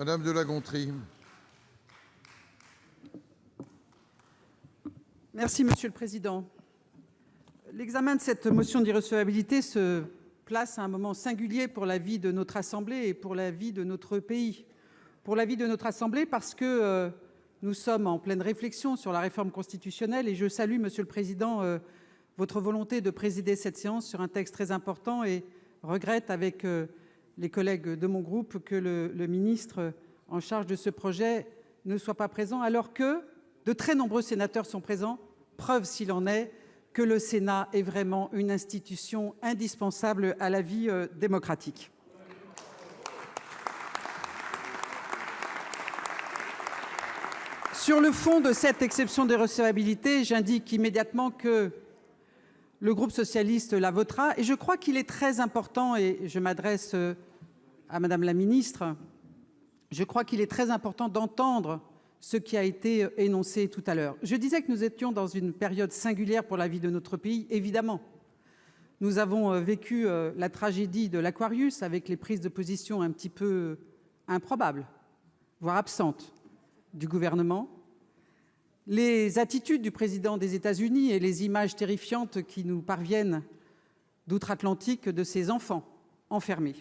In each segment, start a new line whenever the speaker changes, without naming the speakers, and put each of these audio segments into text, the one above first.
Madame de La Gontrie.
Merci, Monsieur le Président. L'examen de cette motion d'irrecevabilité se place à un moment singulier pour la vie de notre Assemblée et pour la vie de notre pays. Pour la vie de notre Assemblée parce que nous sommes en pleine réflexion sur la réforme constitutionnelle et je salue, Monsieur le Président, votre volonté de présider cette séance sur un texte très important et regrette avec les collègues de mon groupe que le ministre en charge de ce projet ne soit pas présent alors que de très nombreux sénateurs sont présents, preuve s'il en est que le Sénat est vraiment une institution indispensable à la vie démocratique. Sur le fond de cette exception d'irrecevabilité, j'indique immédiatement que le groupe socialiste la votera et je crois qu'il est très important, et je m'adresse à Madame la ministre, je crois qu'il est très important d'entendre ce qui a été énoncé tout à l'heure. Je disais que nous étions dans une période singulière pour la vie de notre pays, évidemment. Nous avons vécu la tragédie de l'Aquarius avec les prises de position un petit peu improbables, voire absentes, du gouvernement, les attitudes du président des États-Unis et les images terrifiantes qui nous parviennent d'outre-Atlantique de ces enfants enfermés.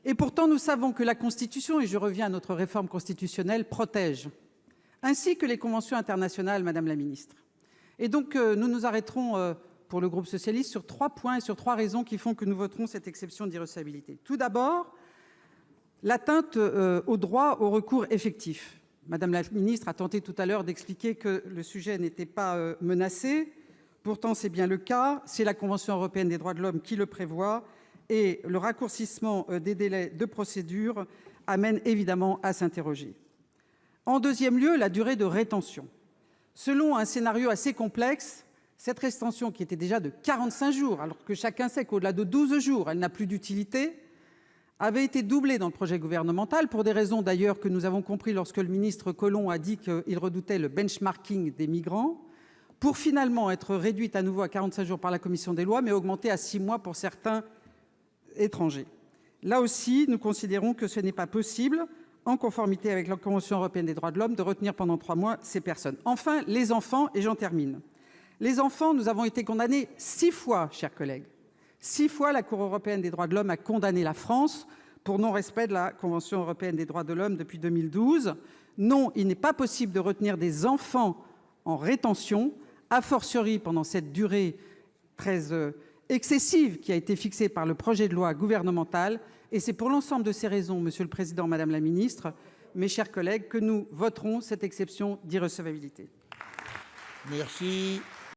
Et pourtant, nous savons que la Constitution, et je reviens à notre réforme constitutionnelle, protège, ainsi que les conventions internationales, Madame la ministre. Et donc, nous nous arrêterons pour le groupe socialiste sur 3 points et sur 3 raisons qui font que nous voterons cette exception d'irrecevabilité. Tout d'abord, l'atteinte au droit au recours effectif. Madame la ministre a tenté tout à l'heure d'expliquer que le sujet n'était pas menacé. Pourtant, c'est bien le cas. C'est la Convention européenne des droits de l'homme qui le prévoit. Et le raccourcissement des délais de procédure amène évidemment à s'interroger. En deuxième lieu, la durée de rétention. Selon un scénario assez complexe, cette rétention, qui était déjà de 45 jours, alors que chacun sait qu'au-delà de 12 jours, elle n'a plus d'utilité, avait été doublée dans le projet gouvernemental, pour des raisons d'ailleurs que nous avons compris lorsque le ministre Collomb a dit qu'il redoutait le benchmarking des migrants, pour finalement être réduite à nouveau à 45 jours par la commission des lois, mais augmentée à 6 mois pour certains étrangers. Là aussi, nous considérons que ce n'est pas possible, en conformité avec la Convention européenne des droits de l'homme, de retenir pendant 3 mois ces personnes. Enfin, les enfants, et j'en termine. Les enfants, nous avons été condamnés 6 fois, chers collègues. 6 fois, la Cour européenne des droits de l'homme a condamné la France pour non-respect de la Convention européenne des droits de l'homme depuis 2012. Non, il n'est pas possible de retenir des enfants en rétention, a fortiori pendant cette durée très excessive qui a été fixée par le projet de loi gouvernemental. Et c'est pour l'ensemble de ces raisons, Monsieur le Président, Madame la Ministre, mes chers collègues, que nous voterons cette exception d'irrecevabilité.
Merci.